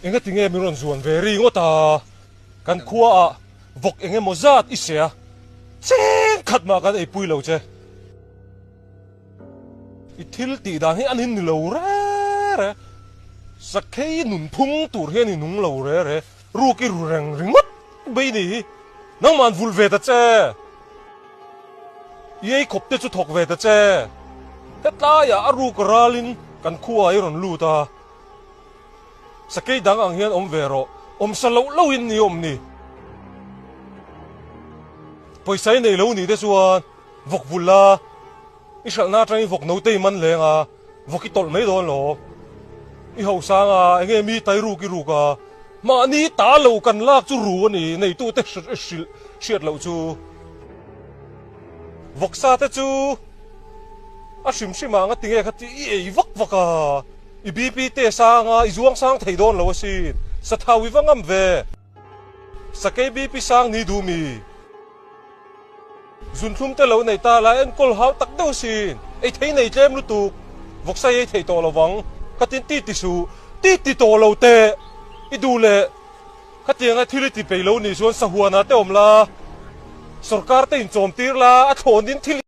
Enga tinge mi ron zuan ve ri ngota kan khua a vok enge mozat isia chen khat ma kan ei pui lo che I thil ti dan hi an hin ni lo re sakhei nun phung tur hian ni nung lo re ru ki ru reng ringot bei ni nang man vul ve ta che yei khop te chu thok ve ta che hetla ya aru koralin kan khua ai ron lu ta sakhei dang ang hian om ve ro om salo lo in ni om ni poisai nei lo ni te chuan vok vula isal na trai vok no te man lenga voki tol mai don lo I ho sanga enge mi tai ru ki ru ka ma ni ta lo kan lak chu ru ani nei tu te shiat lo chu vok sa te chu a sim sima nga tinge khati ei vak vaka I bp te sanga I zuang sang thei don lo sin sa thawi wangam ve sa ke bp sang ni du mi zun thum te lo nei ta la en kol hau tak do sin ei thei nei tlem lu tu vok sa ei thei to lo wang katin ti su ti to lo te I du le katianga thili ti pe lo ni suan sa huana te om la sarkar te in chom tir la a thon din thil